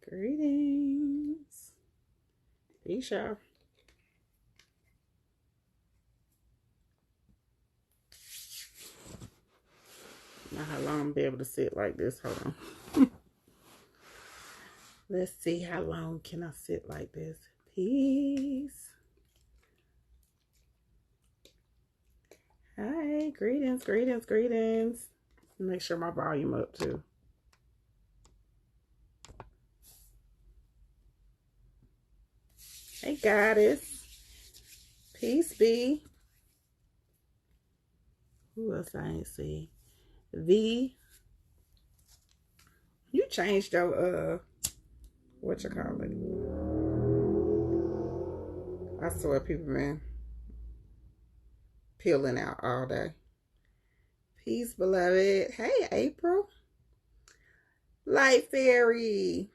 Greetings. Peace, y'all. Now, how long I'll be able to sit like this? Hold on. Let's see how long can I sit like this. Peace. Hi, greetings, greetings, greetings. Make sure my volume up too. Hey, goddess. Peace be. Who else I ain't see? V. You changed your what you call it? I swear people been peeling out all day. Peace, beloved. Hey, April. Light Fairy.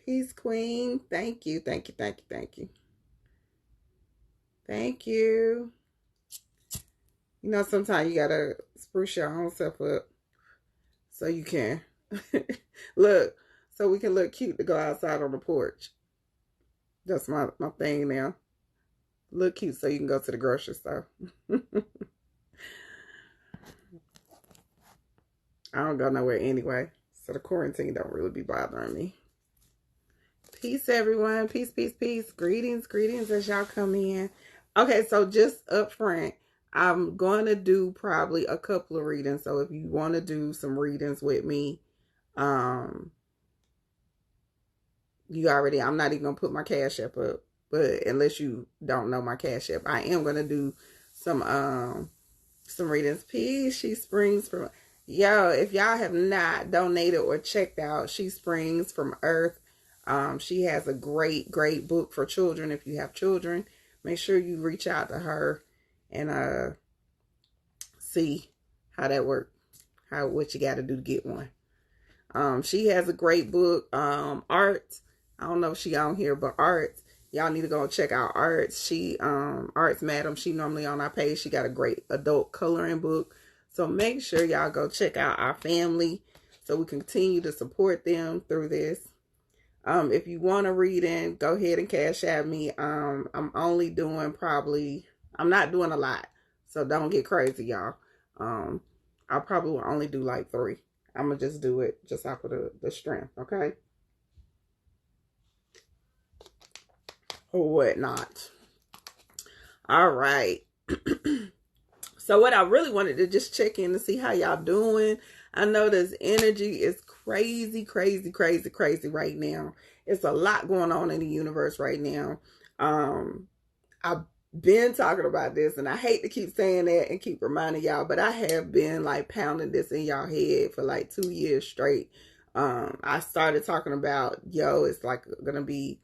Peace, Queen. Thank you. Thank you. Thank you. Thank you. Thank you. You know, sometimes you gotta spruce your own self up so you can look, so we can look cute to go outside on the porch. That's my thing now. Look cute so you can go to the grocery store. I don't go nowhere anyway, so the quarantine don't really be bothering me. Peace, everyone. Peace, peace, peace. Greetings, greetings as y'all come in. Okay, so just up front, I'm going to do probably a couple of readings. So if you want to do some readings with me, you already, I'm not even going to put my Cash App up, but unless you don't know my Cash App, I am going to do some readings. Peace, She Springs from, yo, if y'all have not donated or checked out She Springs from Earth, she has a great book for children. If you have children, make sure you reach out to her and see how that works, what you got to do to get one. She has a great book. Art, I don't know if she on here, but Art, y'all need to go check out Art. She Arts Madam, she normally on our page. She got a great adult coloring book. So make sure y'all go check out our family so we continue to support them through this. If you want to read in, go ahead and Cash App me. I'm only doing I'm not doing a lot, so don't get crazy, y'all. I probably will only do like 3. I'm gonna just do it just off of the strength, okay? Or whatnot. All right. So what I really wanted to just check in to see how y'all doing. I know this energy is crazy, crazy, crazy, crazy right now. It's a lot going on in the universe right now. I've been talking about this, and I hate to keep saying that and keep reminding y'all, but I have been like pounding this in y'all head for like 2 years straight. I started talking about, it's like gonna be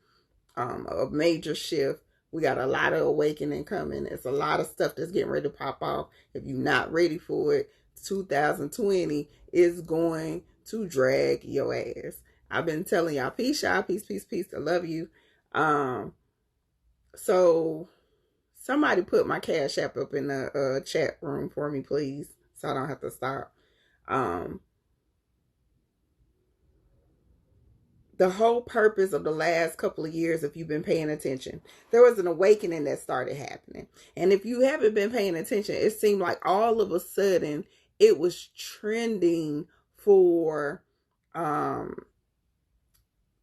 a major shift. We got a lot of awakening coming. It's a lot of stuff that's getting ready to pop off. If you're not ready for it, 2020 is going to drag your ass. I've been telling y'all, peace, y'all, peace, peace, peace. I love you. So somebody put my Cash App up in the chat room for me, please, so I don't have to stop. The whole purpose of the last couple of years, if you've been paying attention, there was an awakening that started happening. And if you haven't been paying attention, it seemed like all of a sudden it was trending for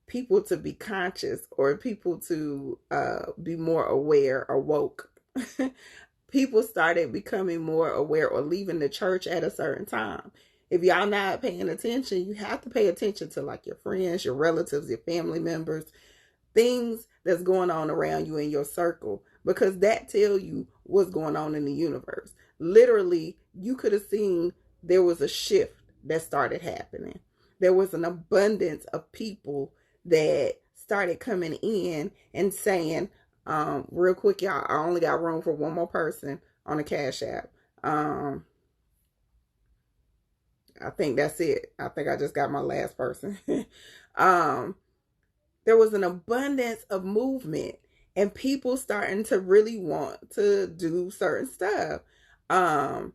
people to be conscious, or people to be more aware or woke. People started becoming more aware or leaving the church at a certain time. If y'all not paying attention, you have to pay attention to like your friends, your relatives, your family members, things that's going on around you in your circle, because that tell you what's going on in the universe. Literally, you could have seen there was a shift that started happening. There was an abundance of people that started coming in and saying, real quick, y'all, I only got room for one more person on the Cash App. I think that's it. I think I just got my last person. There was an abundance of movement and people starting to really want to do certain stuff. And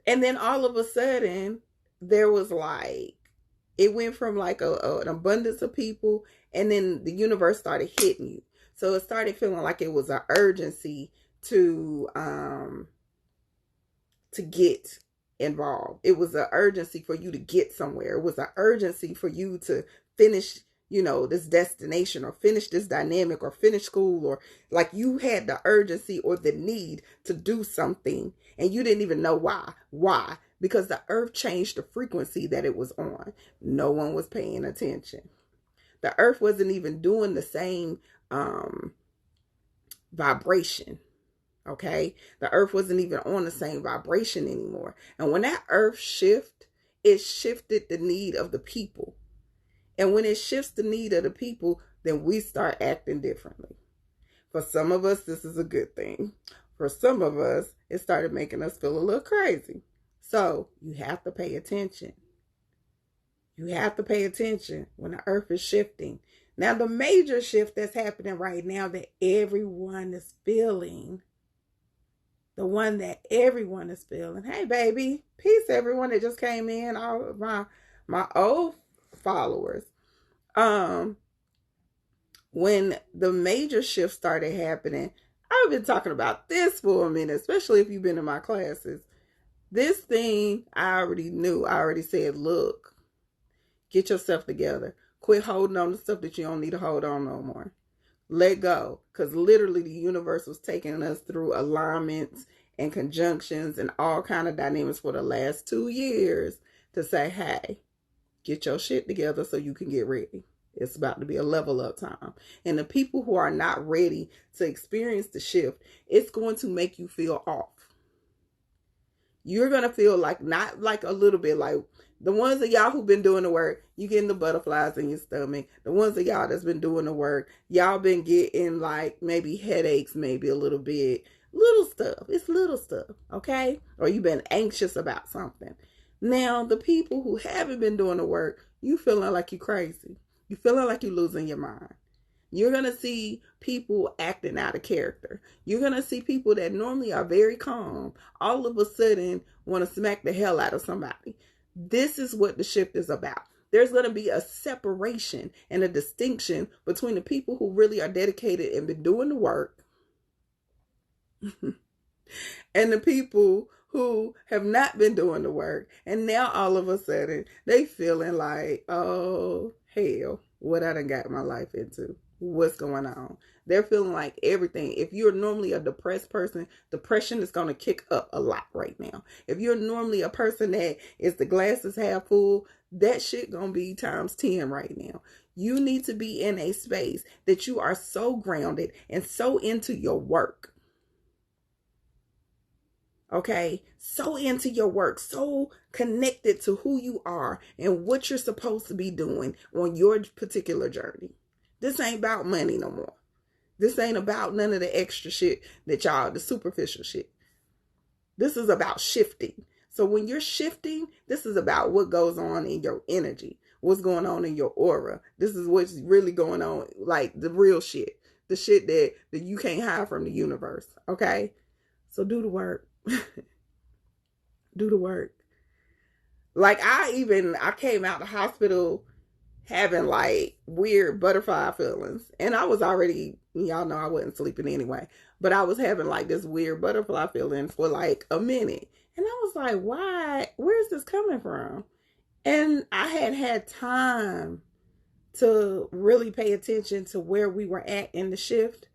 then all of a sudden, there was like It went from like an abundance of people, and then the universe started hitting you. So it started feeling like it was an urgency to get involved. It was an urgency for you to get somewhere. It was an urgency for you to finish, this destination, or finish this dynamic, or finish school, or like you had the urgency or the need to do something, and you didn't even know why. Why? Because the earth changed the frequency that it was on. No one was paying attention. The earth wasn't even doing the same vibration. Okay, the earth wasn't even on the same vibration anymore. And when that earth shifted, it shifted the need of the people. And when it shifts the need of the people, then we start acting differently. For some of us, this is a good thing. For some of us, it started making us feel a little crazy. So you have to pay attention. You have to pay attention when the earth is shifting. Now, the major shift that's happening right now that everyone is feeling, the one that everyone is feeling. Hey, baby. Peace, everyone that just came in. All of my old followers. When the major shift started happening, I've been talking about this for a minute, especially if you've been in my classes. This thing, I already knew. I already said, look, get yourself together. Quit holding on to stuff that you don't need to hold on no more. Let go, because literally the universe was taking us through alignments and conjunctions and all kind of dynamics for the last 2 years to say, hey, get your shit together so you can get ready. It's about to be a level up time. And the people who are not ready to experience the shift, it's going to make you feel off. You're going to feel like, not like a little bit, like the ones of y'all who've been doing the work, you getting the butterflies in your stomach. The ones of y'all that's been doing the work, y'all been getting like maybe headaches, maybe a little bit. Little stuff. It's little stuff, okay? Or you've been anxious about something. Now, the people who haven't been doing the work, you feeling like you're crazy. You feeling like you're losing your mind. You're going to see people acting out of character. You're going to see people that normally are very calm, all of a sudden want to smack the hell out of somebody. This is what the shift is about. There's going to be a separation and a distinction between the people who really are dedicated and been doing the work and the people who have not been doing the work. And now all of a sudden they feeling like, oh, hell, what I done got my life into. What's going on? They're feeling like everything. If you're normally a depressed person, depression is going to kick up a lot right now. If you're normally a person that is the glass is half full, that shit going to be times 10 right now. You need to be in a space that you are so grounded and so into your work. Okay, so into your work, so connected to who you are and what you're supposed to be doing on your particular journey. This ain't about money no more. This ain't about none of the extra shit that y'all, the superficial shit. This is about shifting. So when you're shifting, this is about what goes on in your energy, what's going on in your aura. This is what's really going on, like the real shit, the shit that you can't hide from the universe. Okay, so do the work. Do the work. Like I came out the hospital having like weird butterfly feelings, and I was already, y'all know I wasn't sleeping anyway, but I was having like this weird butterfly feeling for like a minute, and I was like, why, where's this coming from? And I had time to really pay attention to where we were at in the shift,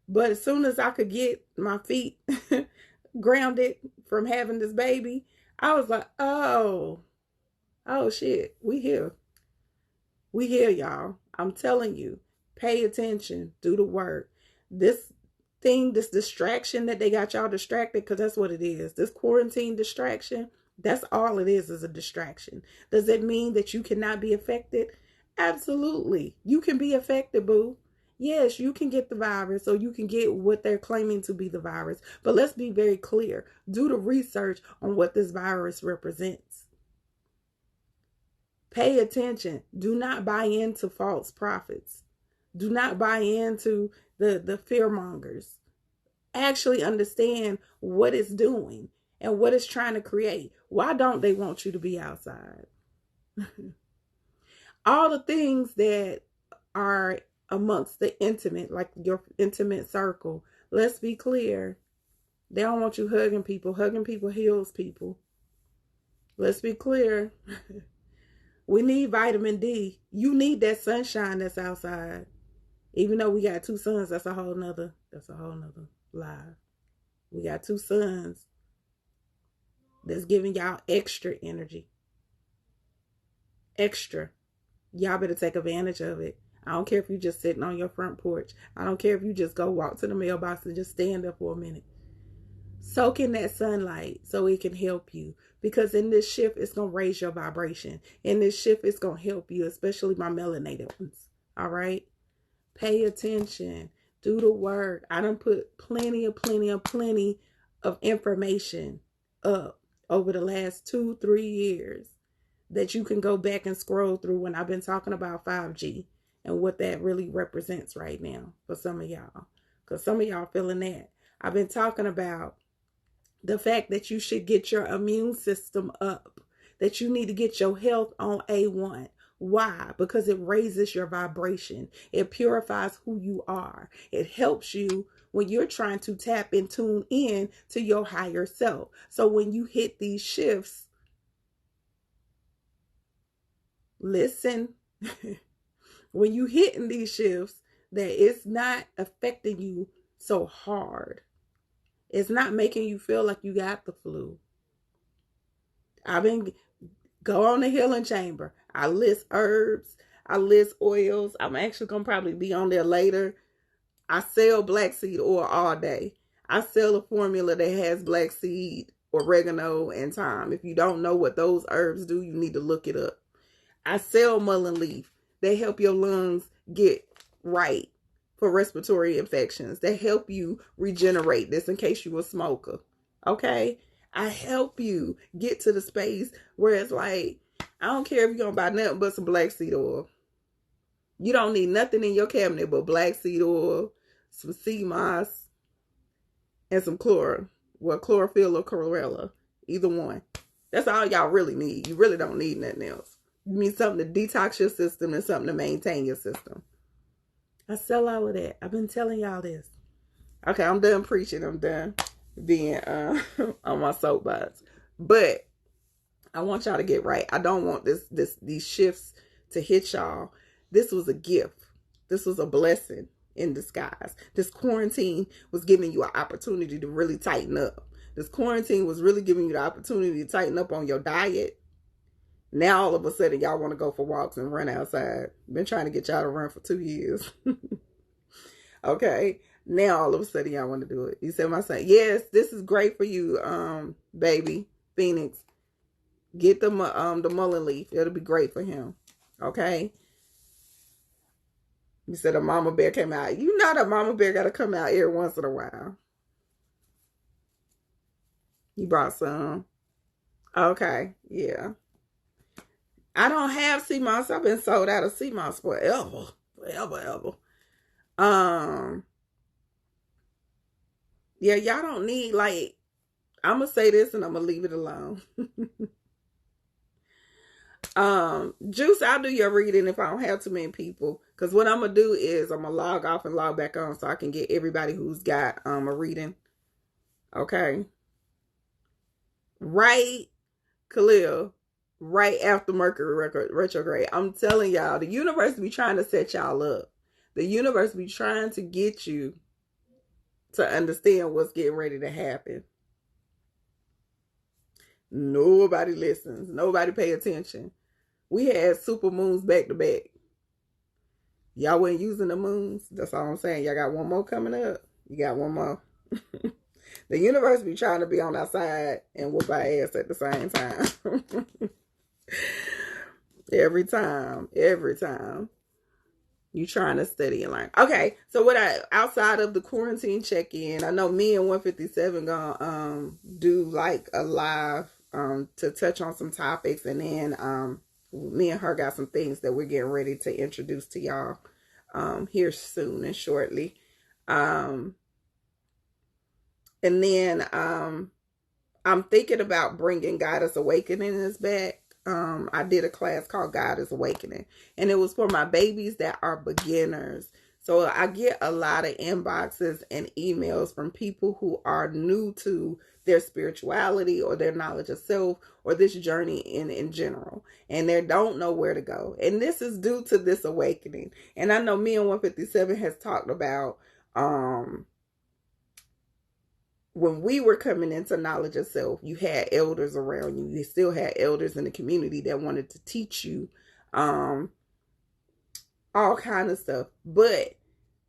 but as soon as I could get my feet grounded from having this baby, I was like, oh shit, we here. We here, y'all. I'm telling you, pay attention, do the work. This thing, this distraction that they got y'all distracted, because that's what it is. This quarantine distraction, that's all it is a distraction. Does it mean that you cannot be affected? Absolutely. You can be affected, boo. Yes, you can get the virus, or you can get what they're claiming to be the virus. But let's be very clear. Do the research on what this virus represents. Pay attention. Do not buy into false prophets. Do not buy into the fear mongers. Actually understand what it's doing and what it's trying to create. Why don't they want you to be outside? All the things that are amongst the intimate, like your intimate circle. Let's be clear. They don't want you hugging people. Hugging people heals people. Let's be clear. We need vitamin D. You need that sunshine that's outside. Even though we got two suns, that's a whole nother lie. We got two suns that's giving y'all extra energy. Extra. Y'all better take advantage of it. I don't care if you're just sitting on your front porch. I don't care if you just go walk to the mailbox and just stand there for a minute. Soak in that sunlight so it can help you. Because in this shift, it's going to raise your vibration. In this shift, it's going to help you, especially my melanated ones. All right? Pay attention. Do the work. I done put plenty of information up over the last 2-3 years that you can go back and scroll through when I've been talking about 5G and what that really represents right now for some of y'all. Because some of y'all feeling that. I've been talking about the fact that you should get your immune system up, that you need to get your health on A1. Why? Because it raises your vibration. It purifies who you are. It helps you when you're trying to tap and tune in to your higher self. So when you hit these shifts, listen, when you hitting these shifts, that it's not affecting you so hard. It's not making you feel like you got the flu. Go on the healing chamber. I list herbs. I list oils. I'm actually going to probably be on there later. I sell black seed oil all day. I sell a formula that has black seed, oregano, and thyme. If you don't know what those herbs do, you need to look it up. I sell mullein leaf. They help your lungs get right for respiratory infections. They help you regenerate. This in case you a smoker. Okay? I help you get to the space where it's like, I don't care if you're going to buy nothing but some black seed oil. You don't need nothing in your cabinet but black seed oil, some sea moss, and some chlorophyll or chlorella. Either one. That's all y'all really need. You really don't need nothing else. You need something to detox your system and something to maintain your system. I sell all of that. I've been telling y'all this. Okay, I'm done preaching. I'm done being on my soapbox. But I want y'all to get right. I don't want these shifts to hit y'all. This was a gift. This was a blessing in disguise. This quarantine was giving you an opportunity to really tighten up. This quarantine was really giving you the opportunity to tighten up on your diet. Now all of a sudden y'all want to go for walks and run outside. Been trying to get y'all to run for 2 years. Okay. Now all of a sudden y'all want to do it. You said my son, yes, this is great for you, baby Phoenix. Get the mullein leaf. It'll be great for him. Okay. You said a mama bear came out. You know that mama bear got to come out every once in a while. You brought some. Okay. Yeah. I don't have sea moss. I've been sold out of sea moss forever. Yeah, y'all don't need, like, I'm going to say this and I'm going to leave it alone. Juice, I'll do your reading if I don't have too many people. Because what I'm going to do is I'm going to log off and log back on so I can get everybody who's got a reading. Okay. Right, Khalil. Right after Mercury retrograde. I'm telling y'all, the universe be trying to set y'all up. The universe be trying to get you to understand what's getting ready to happen. Nobody listens. Nobody pay attention. We had super moons back to back. Y'all wasn't using the moons. That's all I'm saying. Y'all got one more coming up. You got one more. The universe be trying to be on our side and whoop our ass at the same time. Every time. You trying to study and learn. Okay, so outside of the quarantine check-in, I know me and 157 gonna do like a live to touch on some topics, and then me and her got some things that we're getting ready to introduce to y'all here soon and shortly. And then I'm thinking about bringing Goddess Awakening back. I did a class called God is Awakening, and it was for my babies that are beginners. So I get a lot of inboxes and emails from people who are new to their spirituality or their knowledge of self or this journey in general, and they don't know where to go. And this is due to this awakening. And I know me and 157 has talked about when we were coming into knowledge of self, you had elders around you. You still had elders in the community that wanted to teach you all kind of stuff. But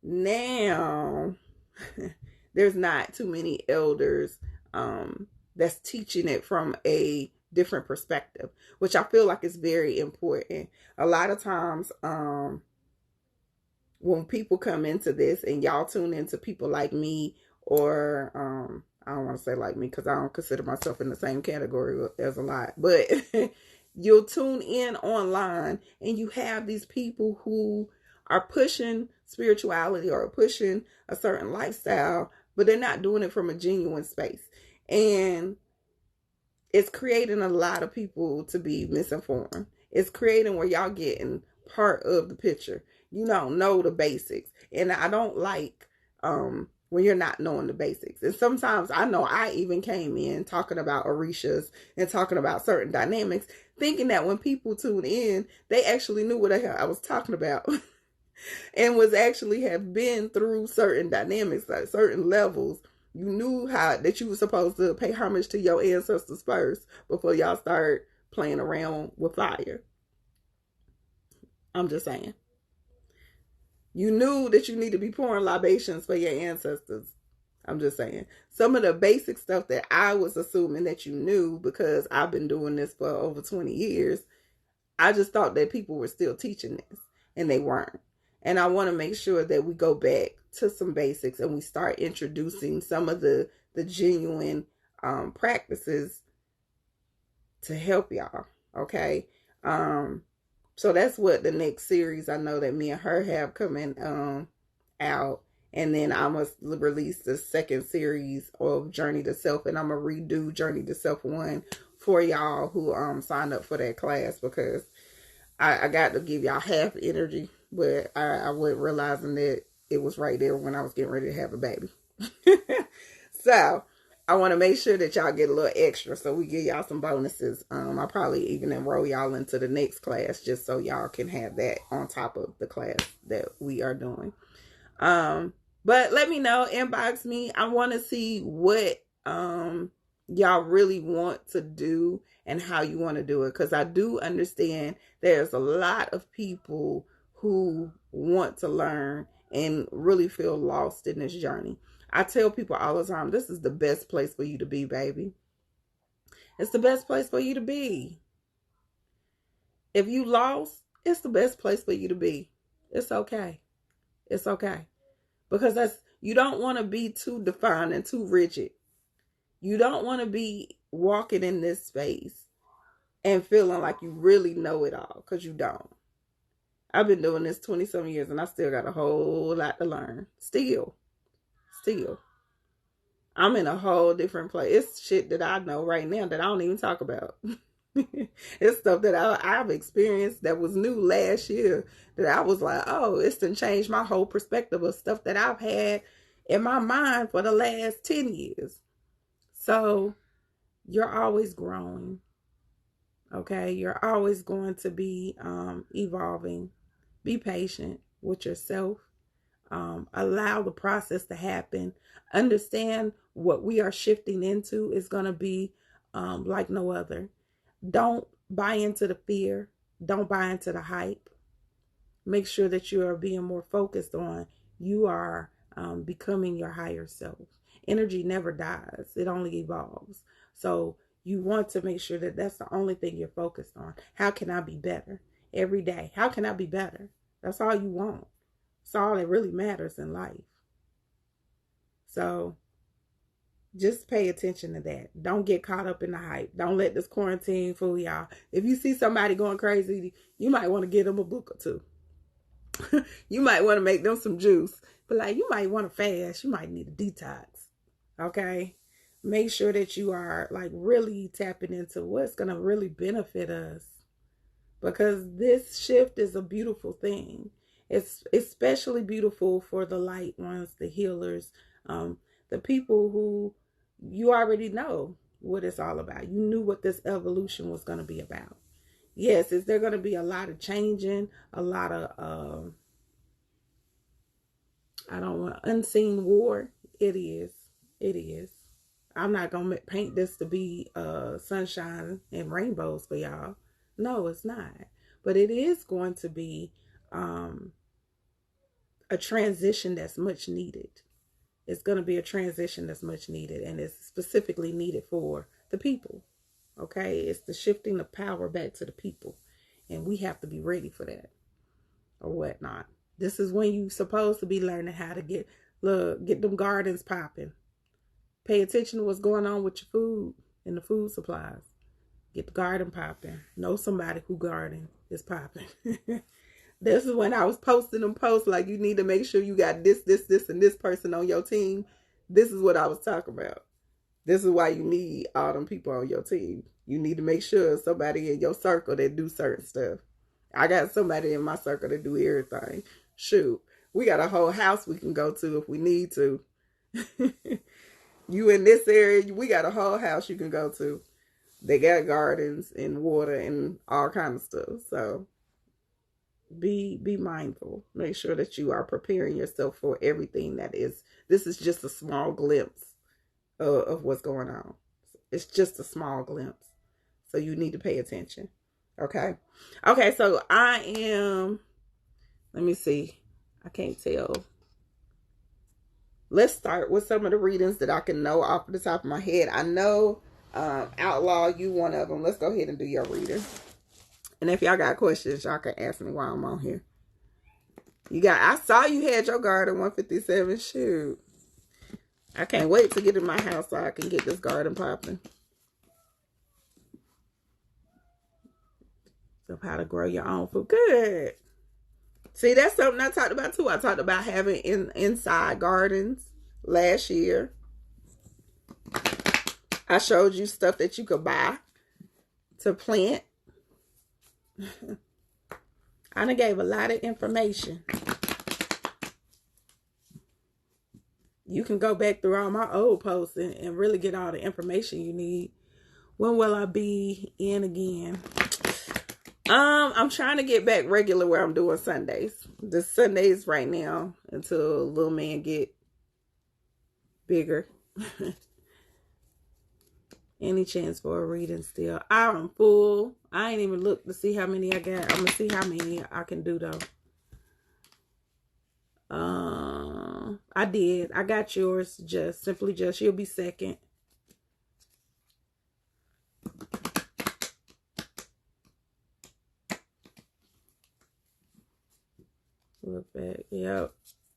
now there's not too many elders that's teaching it from a different perspective, which I feel like is very important. A lot of times when people come into this and y'all tune into people like me, or I don't want to say like me because I don't consider myself in the same category as a lot, but you'll tune in online and you have these people who are pushing spirituality or pushing a certain lifestyle, but they're not doing it from a genuine space. And it's creating a lot of people to be misinformed. It's creating where y'all getting part of the picture. You don't know the basics. And I don't like when you're not knowing the basics. And sometimes I know I even came in talking about Orishas and talking about certain dynamics, thinking that when people tune in, they actually knew what the hell I was talking about. And was actually have been through certain dynamics, like certain levels. You knew how that you were supposed to pay homage to your ancestors first before y'all start playing around with fire. I'm just saying. You knew that you need to be pouring libations for your ancestors. I'm just saying. Some of the basic stuff that I was assuming that you knew, because I've been doing this for over 20 years, I just thought that people were still teaching this, and they weren't. And I want to make sure that we go back to some basics and we start introducing some of the genuine practices to help y'all. Okay. So that's what the next series I know that me and her have coming out. And then I must release the second series of Journey to Self, and I'm gonna redo Journey to Self 1 for y'all who signed up for that class, because I got to give y'all half energy, but I wasn't realizing that it was right there when I was getting ready to have a baby. So I want to make sure that y'all get a little extra, so we give y'all some bonuses. I'll probably even enroll y'all into the next class just so y'all can have that on top of the class that we are doing. But let me know, inbox me. I want to see what y'all really want to do and how you want to do it, because I do understand there's a lot of people who want to learn and really feel lost in this journey. I tell people all the time, this is the best place for you to be, baby. It's the best place for you to be. If you lost, it's the best place for you to be. It's okay. It's okay. Because you don't want to be too defined and too rigid. You don't want to be walking in this space and feeling like you really know it all, because you don't. I've been doing this 20-some years and I still got a whole lot to learn. Still. I'm in a whole different place. It's shit that I know right now that I don't even talk about. It's stuff that I've experienced that was new last year that I was like, oh, it's done changed my whole perspective of stuff that I've had in my mind for the last 10 years. So you're always growing. Okay, you're always going to be evolving. Be patient with yourself. Allow the process to happen. Understand what we are shifting into is going to be like no other. Don't buy into the fear. Don't buy into the hype. Make sure that you are being more focused on you are becoming your higher self. Energy never dies. It only evolves. So you want to make sure that that's the only thing you're focused on. How can I be better every day? How can I be better? That's all you want. It's all that really matters in life. So just pay attention to that. Don't get caught up in the hype. Don't let this quarantine fool y'all. If you see somebody going crazy, you might want to give them a book or two. You might want to make them some juice. But like, you might want to fast. You might need a detox. Okay? Make sure that you are like really tapping into what's going to really benefit us. because this shift is a beautiful thing. It's especially beautiful for the light ones, the healers, the people who you already know what it's all about. You knew what this evolution was going to be about. Yes, is there going to be a lot of changing, a lot of I don't want unseen war? It is. It is. I'm not going to paint this to be sunshine and rainbows for y'all. No, it's not. But it is going to be a transition that's much needed. It's going to be a transition that's much needed, and it's specifically needed for the people. Okay? It's the shifting of power back to the people, and we have to be ready for that or whatnot. This is when you're supposed to be learning how to get them gardens popping. Pay attention to what's going on with your food and the food supplies. Get the garden popping. Know somebody who garden is popping. This is when I was posting them posts like you need to make sure you got this, and this person on your team. This is what I was talking about. This is why you need all them people on your team. You need to make sure somebody in your circle that do certain stuff. I got somebody in my circle that do everything. Shoot, we got a whole house we can go to if we need to. You in this area, we got a whole house you can go to. They got gardens and water and all kinds of stuff. So be mindful. Make sure that you are preparing yourself for everything that is. This is just a small glimpse of what's going on. It's just a small glimpse. So you need to pay attention. Okay. Okay, so I am, let me see. I can't tell. Let's start with some of the readings that I can know off the top of my head. I know Outlaw, you one of them. Let's go ahead and do your reading. And if y'all got questions, y'all can ask me while I'm on here. I saw you had your garden 157. Shoot. I can't wait to get in my house so I can get this garden popping. So how to grow your own food. Good. See, that's something I talked about too. I talked about having inside gardens last year. I showed you stuff that you could buy to plant. I done gave a lot of information. You can go back through all my old posts and really get all the information you need. When will I be in again? I'm trying to get back regular where I'm doing Sundays. The Sundays right now until little man get bigger. Any chance for a reading still? I'm full. I ain't even looked to see how many I got. I'm gonna see how many I can do though. I did. I got yours. Simply Just. You'll be second. Look back. Yep.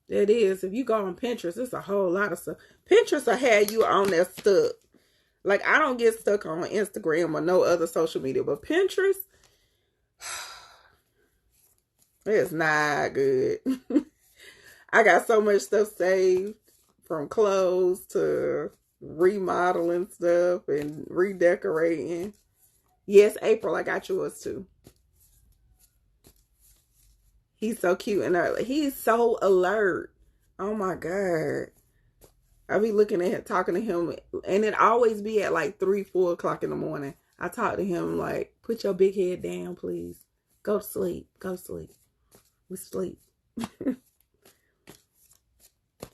It is. If you go on Pinterest, it's a whole lot of stuff. Pinterest will have you on there stuck. Like, I don't get stuck on Instagram or no other social media, but Pinterest, it's not good. I got so much stuff saved, from clothes to remodeling stuff and redecorating. Yes, April, I got yours too. He's so cute and he's so alert. Oh my God. I be looking at him, talking to him, and it always be at like 3, 4 o'clock in the morning. I talk to him like, put your big head down, please. Go to sleep. Go to sleep. We sleep.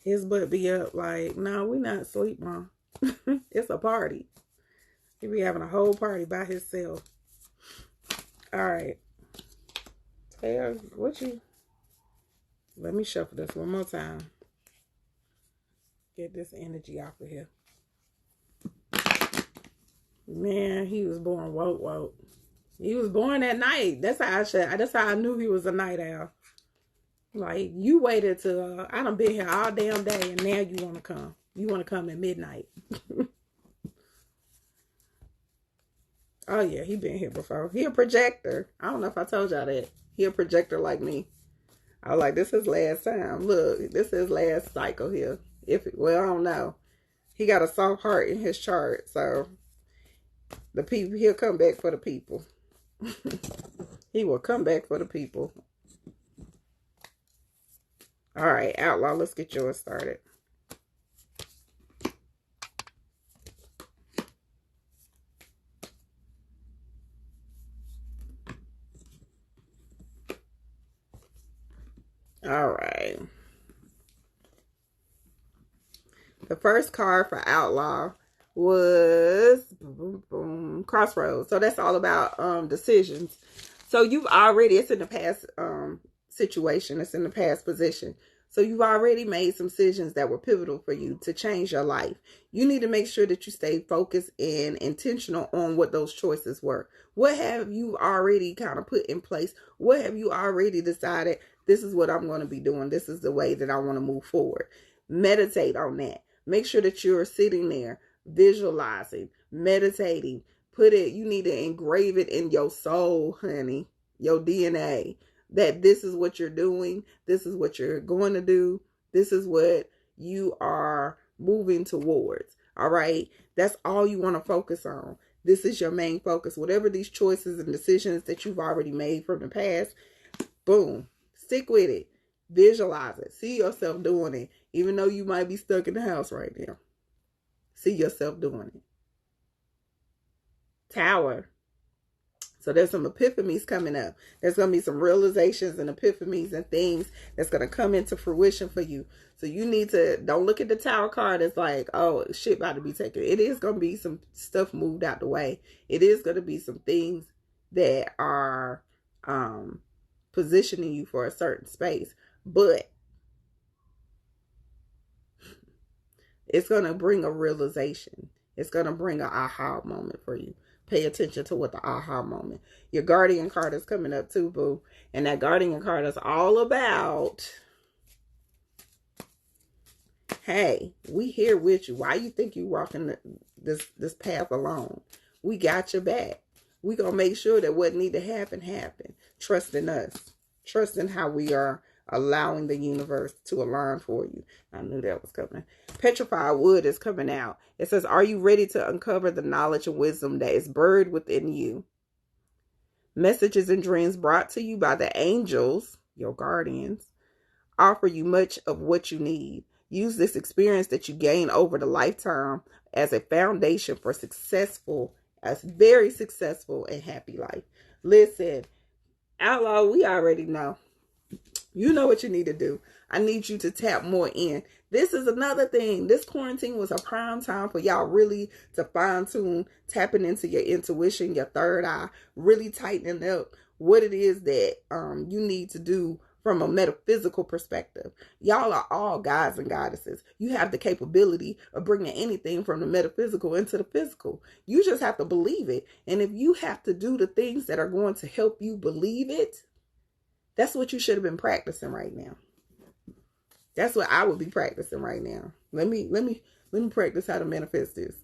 His butt be up like, no, we not asleep, Mom. It's a party. He be having a whole party by himself. All right. Taylor, let me shuffle this one more time. Get this energy off of here. Man, he was born woke. He was born at night. That's how I knew he was a night owl. Like, you waited till I done been here all damn day, and now you want to come. You want to come at midnight. Oh yeah, he been here before. He a projector. I don't know if I told y'all that. He a projector like me. I was like, this is last time. Look, this is last cycle here. Well, I don't know. He got a soft heart in his chart, so the people, he'll come back for the people. He will come back for the people. All right, Outlaw, let's get yours started. All right. The first card for Outlaw was boom, boom, Crossroads. So that's all about decisions. So you've already, it's in the past situation, it's in the past position. So you've already made some decisions that were pivotal for you to change your life. You need to make sure that you stay focused and intentional on what those choices were. What have you already kind of put in place? What have you already decided? This is what I'm going to be doing. This is the way that I want to move forward. Meditate on that. Make sure that you're sitting there, visualizing, meditating. You need to engrave it in your soul, honey, your DNA, that this is what you're doing. This is what you're going to do. This is what you are moving towards. All right. That's all you want to focus on. This is your main focus. Whatever these choices and decisions that you've already made from the past, boom, stick with it. Visualize it. See yourself doing it. Even though you might be stuck in the house right now. See yourself doing it. Tower. So there's some epiphanies coming up. There's going to be some realizations and epiphanies and things that's going to come into fruition for you. So you need to, don't look at the Tower card as like, oh, shit about to be taken. It is going to be some stuff moved out the way. It is going to be some things that are positioning you for a certain space. But it's going to bring a realization. It's going to bring an aha moment for you. Pay attention to what the aha moment. Your Guardian card is coming up too, boo. And that Guardian card is all about, hey, we here with you. Why you think you walking this path alone? We got your back. We going to make sure that what need to happen. Trust in us. Trust in how we are allowing the universe to align for you. I knew that was coming. Petrified Wood is coming out. It says, are you ready to uncover the knowledge and wisdom that is buried within you? Messages and dreams brought to you by the angels, your guardians, offer you much of what you need. Use this experience that you gain over the lifetime as a foundation for very successful and happy life. Listen, Outlaw, we already know. You know what you need to do. I need you to tap more in. This is another thing. This quarantine was a prime time for y'all really to fine tune, tapping into your intuition, your third eye, really tightening up what it is that you need to do from a metaphysical perspective. Y'all are all gods and goddesses. You have the capability of bringing anything from the metaphysical into the physical. You just have to believe it. And if you have to do the things that are going to help you believe it, that's what you should have been practicing right now. That's what I would be practicing right now. Let me practice how to manifest this.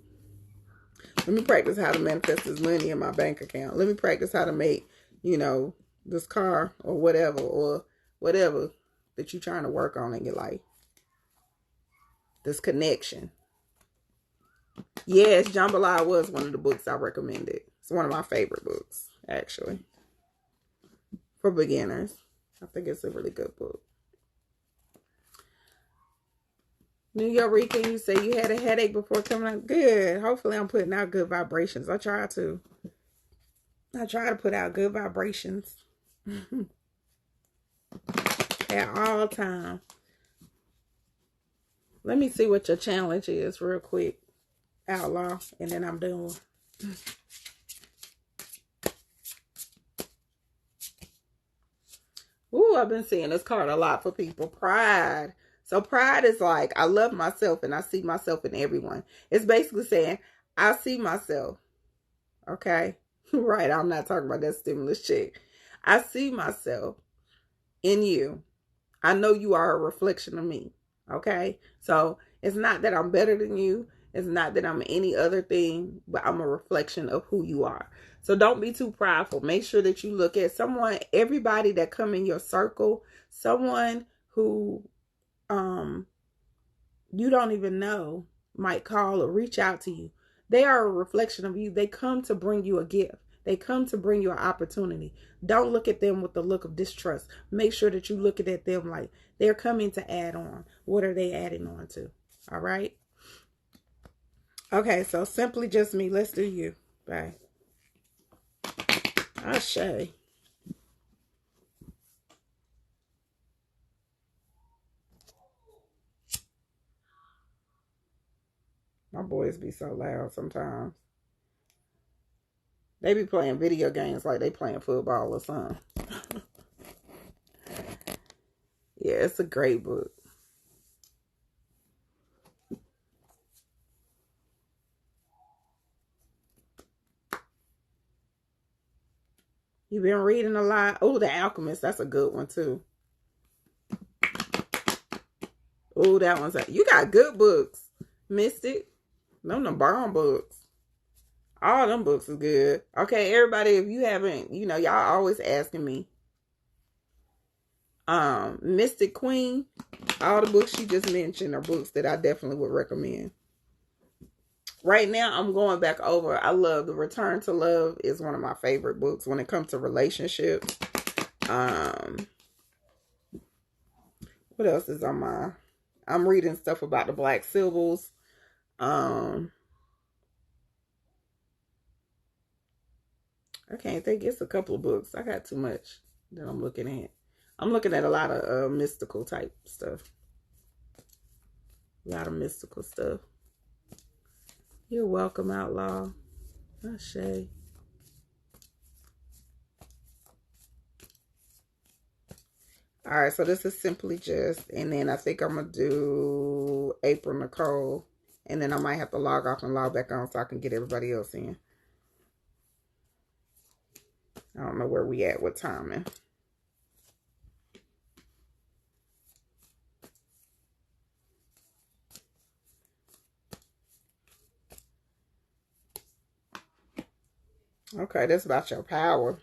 Let me practice how to manifest this money in my bank account. Let me practice how to make, this car or whatever that you're trying to work on in your life. This connection. Yes, Jambalaya was one of the books I recommended. It's one of my favorite books, actually. For beginners. I think it's a really good book. New York, you say you had a headache before coming out. Good. Hopefully I'm putting out good vibrations. I try to put out good vibrations. At all time. Let me see what your challenge is real quick. Outlaw. And then I'm done. Ooh, I've been seeing this card a lot for people. Pride. So pride is like, I love myself and I see myself in everyone. It's basically saying, I see myself. Okay? Right, I'm not talking about that stimulus check. I see myself in you. I know you are a reflection of me. Okay? So it's not that I'm better than you. It's not that I'm any other thing, but I'm a reflection of who you are. So don't be too prideful. Make sure that you look at everybody that come in your circle, someone who you don't even know might call or reach out to you. They are a reflection of you. They come to bring you a gift. They come to bring you an opportunity. Don't look at them with the look of distrust. Make sure that you look at them like they're coming to add on. What are they adding on to? All right. Okay, so simply just me. Let's do you. Bye. Ashe. My boys be so loud sometimes. They be playing video games like they playing football or something. Yeah, it's a great book. You've been reading a lot. Oh, The Alchemist. That's a good one, too. Oh, that one's... You got good books. Mystic. Them bomb books. All them books is good. Okay, everybody, if you haven't... y'all always asking me. Mystic Queen. All the books she just mentioned are books that I definitely would recommend. Right now, I'm going back over. I love The Return to Love is one of my favorite books when it comes to relationships. What else is on my... I'm reading stuff about the Black Sibyls. I can't think. It's a couple of books. I got too much that I'm looking at. I'm looking at a lot of mystical type stuff. A lot of mystical stuff. You're welcome, Outlaw. Ashe. All right, so this is Simply Just. And then I think I'm going to do April Nicole. And then I might have to log off and log back on so I can get everybody else in. I don't know where we at with timing. Okay, that's about your power.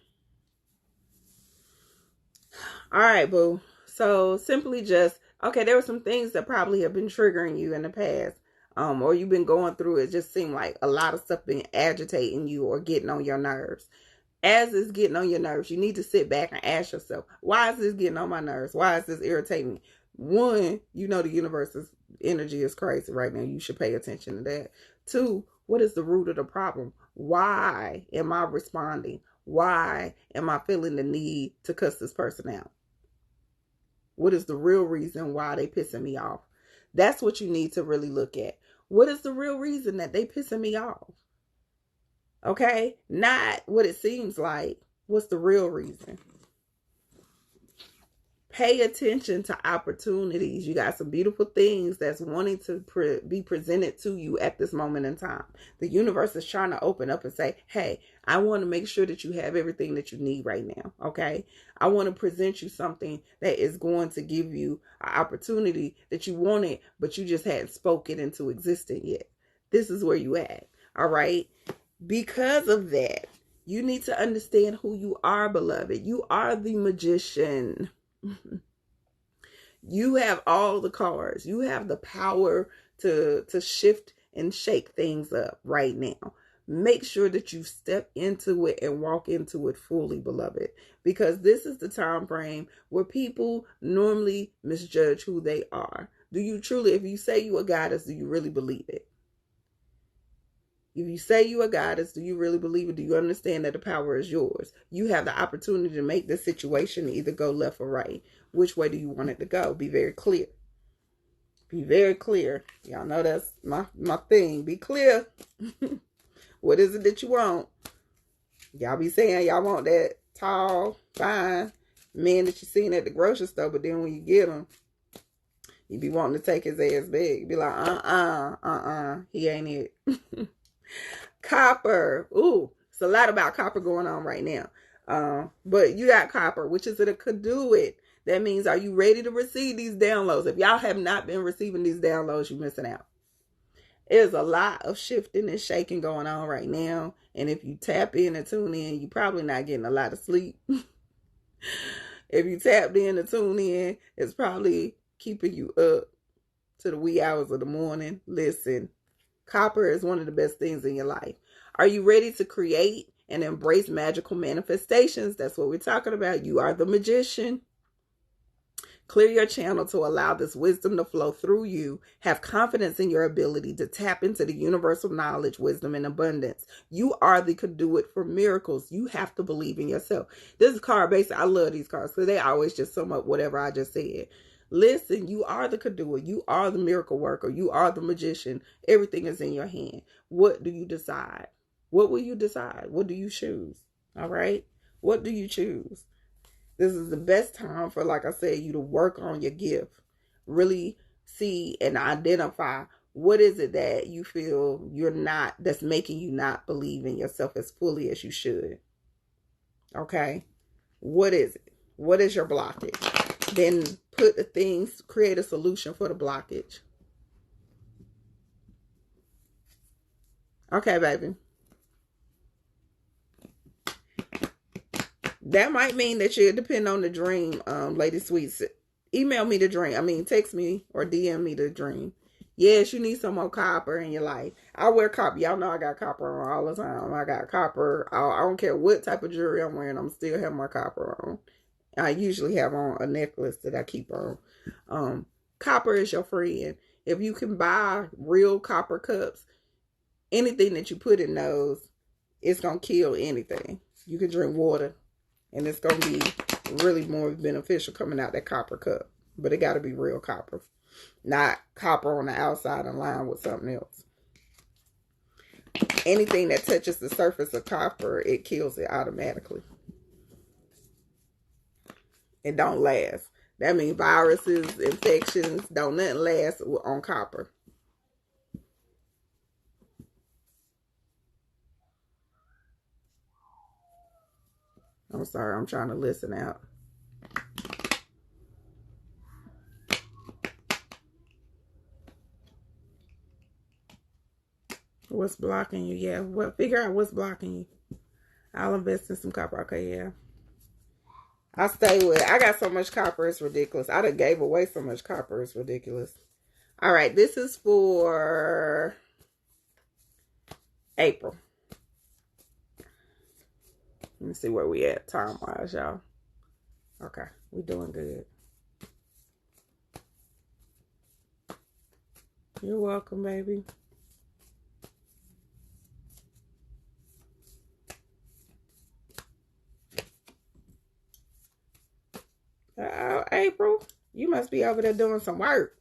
All right, boo. So Simply Just, okay, there were some things that probably have been triggering you in the past. Or you've been going through it. Just seemed like a lot of stuff been agitating you or getting on your nerves. As it's getting on your nerves, you need to sit back and ask yourself, why is this getting on my nerves? Why is this irritating me? One, the universe's energy is crazy right now. You should pay attention to that. Two, what is the root of the problem? Why am I responding? Why am I feeling the need to cuss this person out? What is the real reason why they pissing me off? That's what you need to really look at. What is the real reason that they pissing me off? Okay? Not what it seems like. What's the real reason? Pay attention to opportunities. You got some beautiful things that's wanting to be presented to you at this moment in time. The universe is trying to open up and say, hey, I want to make sure that you have everything that you need right now. Okay? I want to present you something that is going to give you an opportunity that you wanted, but you just hadn't spoken into existence yet. This is where you at. All right? Because of that, you need to understand who you are, beloved. You are the magician. You have all the cards. You have the power to shift and shake things up right now. Make sure that you step into it and walk into it fully, beloved, because this is the time frame where people normally misjudge who they are. Do you truly, if you say you a goddess, do you really believe it? If you say you a goddess, do you really believe it? Do you understand that the power is yours? You have the opportunity to make this situation either go left or right. Which way do you want it to go? Be very clear. Be very clear. Y'all know that's my thing. Be clear. What is it that you want? Y'all be saying y'all want that tall, fine man that you seen at the grocery store, but then when you get him, you be wanting to take his ass back. You be like, he ain't it. Copper. Ooh, it's a lot about copper going on right now. But you got copper, which is a conduit. That means, are you ready to receive these downloads? If y'all have not been receiving these downloads, you're missing out. There's a lot of shifting and shaking going on right now. And if you tap in and tune in, you're probably not getting a lot of sleep. If you tapped in and tune in, it's probably keeping you up to the wee hours of the morning. Listen, copper is one of the best things in your life. Are you ready to create and embrace magical manifestations. That's what we're talking about. You are the magician. Clear your channel to allow this wisdom to flow through you. Have confidence in your ability to tap into the universal knowledge, wisdom, and abundance. You are the conduit for miracles. You have to believe in yourself. This is card based. I love these cards because they always just sum up whatever I just said. Listen, you are the conduit. You are the miracle worker. You are the magician. Everything is in your hand. What do you decide? What will you decide? What do you choose? All right? What do you choose? This is the best time for, like I said, you to work on your gift. Really see and identify what is it that you feel you're not, that's making you not believe in yourself as fully as you should. Okay? What is it? What is your blockage? Then put the things, create a solution for the blockage. Okay, baby. That might mean that you depend on the dream, Lady Sweets. Email me the dream. Text me or DM me the dream. Yes, you need some more copper in your life. I wear copper. Y'all know I got copper on all the time. I got copper. I don't care what type of jewelry I'm wearing. I'm still have my copper on. I usually have on a necklace that I keep on. Copper is your friend. If you can buy real copper cups, anything that you put in those, it's going to kill anything. You can drink water. And it's going to be really more beneficial coming out that copper cup. But it got to be real copper. Not copper on the outside in line with something else. Anything that touches the surface of copper, it kills it automatically. It don't last. That means viruses, infections, don't nothing last on copper. I'm sorry, I'm trying to listen out. What's blocking you? Yeah, figure out what's blocking you. I'll invest in some copper. Okay, yeah. I stay with it. I got so much copper, it's ridiculous. I done gave away so much copper, it's ridiculous. All right, this is for April. Let me see where we at time-wise, y'all. Okay, we doing good. You're welcome, baby. April, you must be over there doing some work.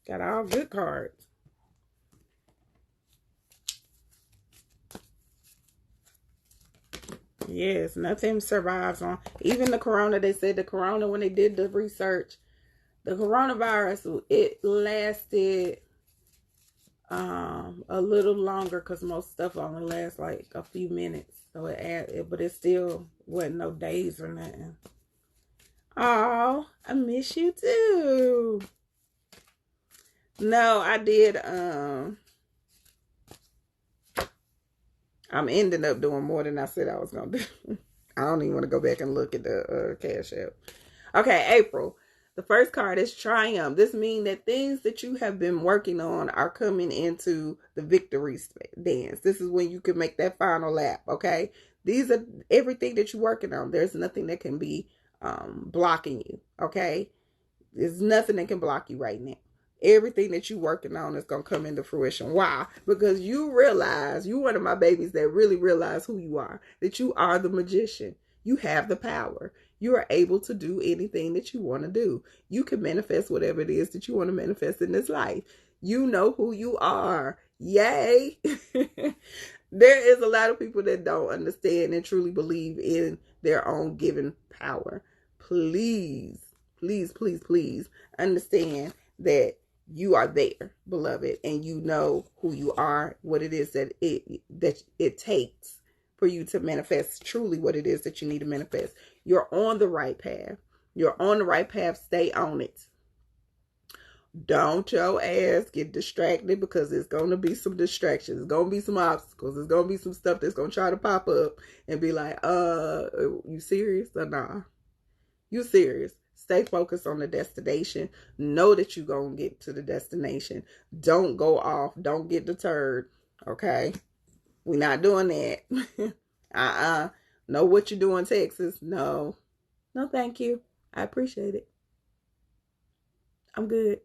Got all good cards. Yes, nothing survives on. Even the corona, they said the corona, when they did the research, the coronavirus, it lasted a little longer because most stuff only lasts like a few minutes. So but it still wasn't no days or nothing. Oh, I miss you too. No, I did. I'm ending up doing more than I said I was going to do. I don't even want to go back and look at the Cash App. Okay, April. The first card is Triumph. This means that things that you have been working on are coming into the victory dance. This is when you can make that final lap, okay? These are everything that you're working on. There's nothing that can be blocking you, okay? There's nothing that can block you right now. Everything that you're working on is going to come into fruition. Why? Because you realize, you're one of my babies that really realize who you are, that you are the magician. You have the power. You are able to do anything that you want to do. You can manifest whatever it is that you want to manifest in this life. You know who you are. Yay. There is a lot of people that don't understand and truly believe in their own given power. Please, please, please, please understand that you are there, beloved, and you know who you are, what it is that it takes for you to manifest truly what it is that you need to manifest. You're on the right path. You're on the right path. Stay on it. Don't your ass get distracted, because it's going to be some distractions. It's going to be some obstacles. It's going to be some stuff that's going to try to pop up and be like, you serious or nah? You serious? Stay focused on the destination. Know that you're going to get to the destination. Don't go off. Don't get deterred. Okay? We're not doing that. Know what you do in Texas? No. No, thank you. I appreciate it. I'm good.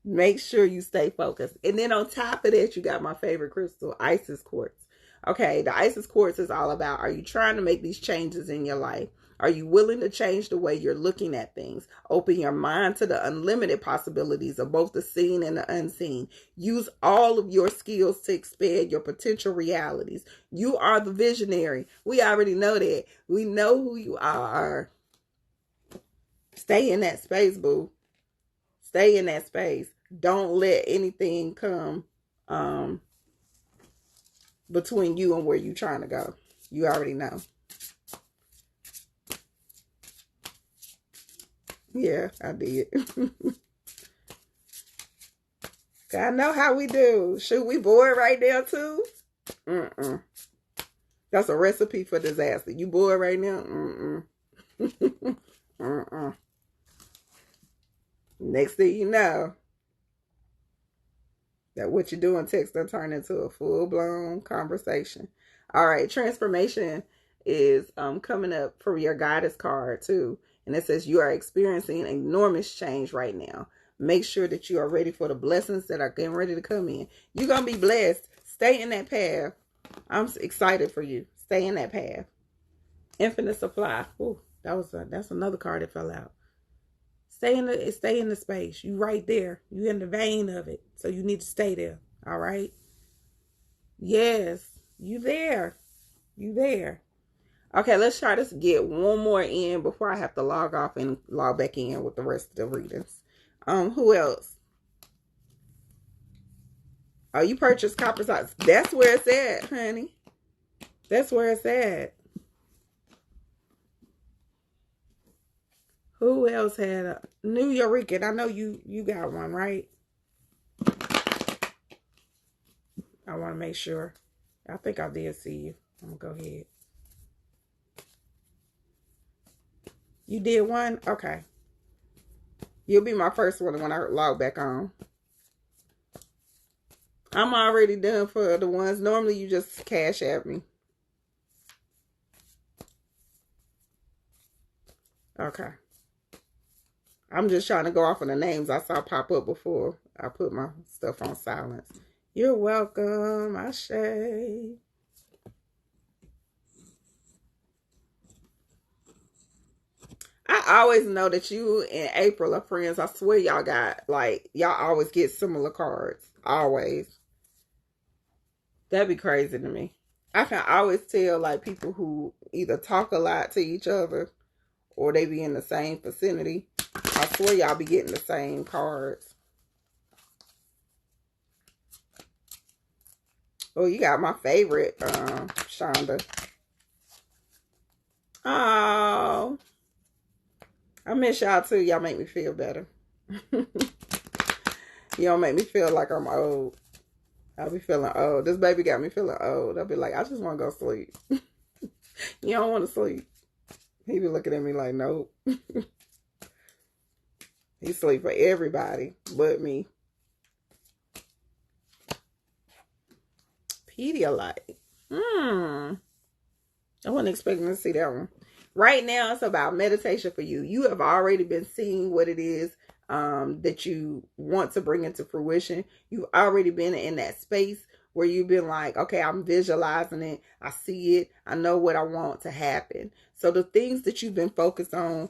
Make sure you stay focused. And then on top of that, you got my favorite crystal, Isis quartz. Okay, the Isis quartz is all about, are you trying to make these changes in your life? Are you willing to change the way you're looking at things? Open your mind to the unlimited possibilities of both the seen and the unseen. Use all of your skills to expand your potential realities. You are the visionary. We already know that. We know who you are. Stay in that space, boo. Stay in that space. Don't let anything come between you and where you're trying to go. You already know. Yeah, I did. I know how we do. Shoot, we bored right now too? Mm-mm. That's a recipe for disaster. You bored right now? Mm-mm. Mm-mm. Next thing you know, that what you do in text will turn into a full-blown conversation. All right, transformation is coming up for your goddess card too. And it says you are experiencing enormous change right now. Make sure that you are ready for the blessings that are getting ready to come in. You're going to be blessed. Stay in that path. I'm excited for you. Stay in that path. Infinite supply. Ooh, that's another card that fell out. Stay in the space. You right there. You in the vein of it. So you need to stay there. All right? Yes. You there. You there. Okay, let's try to get one more in before I have to log off and log back in with the rest of the readings. Who else? Oh, you purchased copper socks. That's where it's at, honey. That's where it's at. Who else had a New Eureka? I know you got one, right? I want to make sure. I think I did see you. I'm going to go ahead. You did one? Okay. You'll be my first one when I log back on. I'm already done for the ones. Normally you just cash at me. Okay. I'm just trying to go off of the names I saw pop up before I put my stuff on silence. You're welcome, Ashe. I always know that you and April are friends. I swear y'all got, like, y'all always get similar cards. Always. That'd be crazy to me. I can always tell, like, people who either talk a lot to each other or they be in the same vicinity. I swear y'all be getting the same cards. Oh, you got my favorite, Shonda. Oh, I miss y'all too. Y'all make me feel better. You don't make me feel like I'm old. I'll be feeling old. This baby got me feeling old. I'll be like, I just want to go sleep. You don't want to sleep. He be looking at me like, nope. He sleep for everybody but me. Pedialyte. I wasn't expecting to see that one. Right now, it's about meditation for you. You have already been seeing what it is that you want to bring into fruition. You've already been in that space where you've been like, okay, I'm visualizing it. I see it. I know what I want to happen. So the things that you've been focused on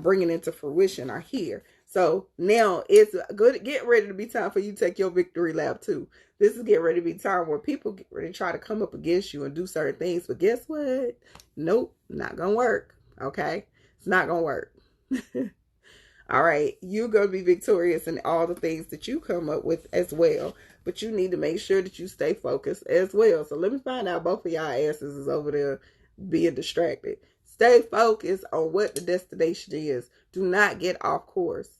bringing into fruition are here. So now it's good. Get ready to be time for you to take your victory lap too. This is get ready to be time where people get ready to try to come up against you and do certain things. But guess what? Nope, not going to work. Okay? It's not going to work. All right, you're going to be victorious in all the things that you come up with as well. But you need to make sure that you stay focused as well. So let me find out both of y'all asses is over there being distracted. Stay focused on what the destination is. Do not get off course.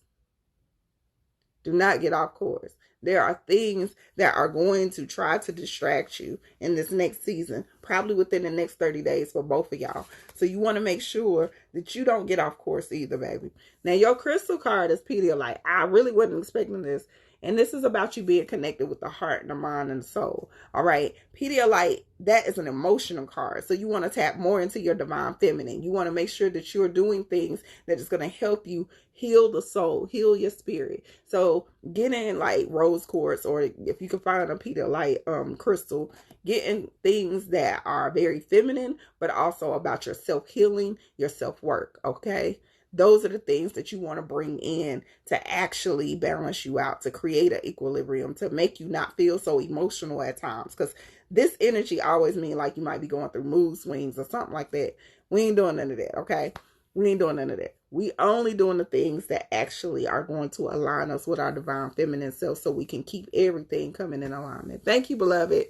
Do not get off course. There are things that are going to try to distract you in this next season, probably within the next 30 days for both of y'all. So you want to make sure that you don't get off course either, baby. Now, your crystal card is Pedialyte. I really wasn't expecting this. And this is about you being connected with the heart and the mind and the soul. All right. Pedialyte, that is an emotional card. So you want to tap more into your divine feminine. You want to make sure that you're doing things that is going to help you heal the soul, heal your spirit. So getting like rose quartz, or if you can find a Pedialyte crystal, getting things that are very feminine, but also about your self-healing, your self-work. Okay. Those are the things that you want to bring in to actually balance you out, to create an equilibrium, to make you not feel so emotional at times. Because this energy always means like you might be going through mood swings or something like that. We ain't doing none of that, okay? We ain't doing none of that. We only doing the things that actually are going to align us with our divine feminine self, so we can keep everything coming in alignment. Thank you, beloved.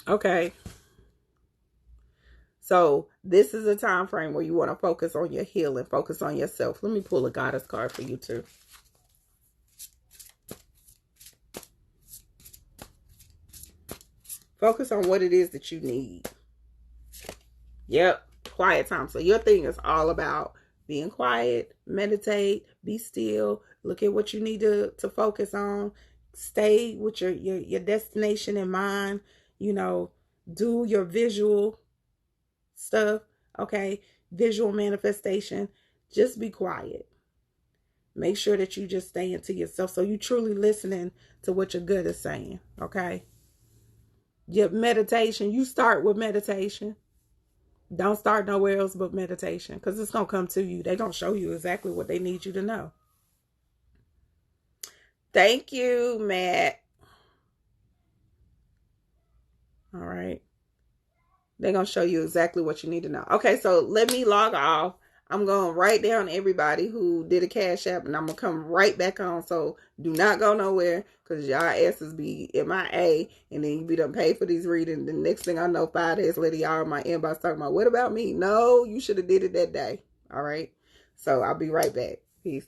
Okay. So this is a time frame where you want to focus on your healing, focus on yourself. Let me pull a goddess card for you too. Focus on what it is that you need. Yep, quiet time. So your thing is all about being quiet, meditate, be still, look at what you need to focus on, stay with your destination in mind, you know, do your visual stuff, okay? Visual manifestation. Just be quiet. Make sure that you just stay into yourself, so you truly listening to what your gut is saying, okay? Your meditation, you start with meditation. Don't start nowhere else but meditation, because it's going to come to you. They're going to show you exactly what they need you to know. Thank you, Matt. All right. They're going to show you exactly what you need to know. Okay, so let me log off. I'm going to write down everybody who did a Cash App, and I'm going to come right back on. So do not go nowhere, because y'all asses be MIA, and then you be done pay for these readings. The next thing I know, 5 days later, y'all in my inbox talking about, what about me? No, you should have did it that day. All right. So I'll be right back. Peace.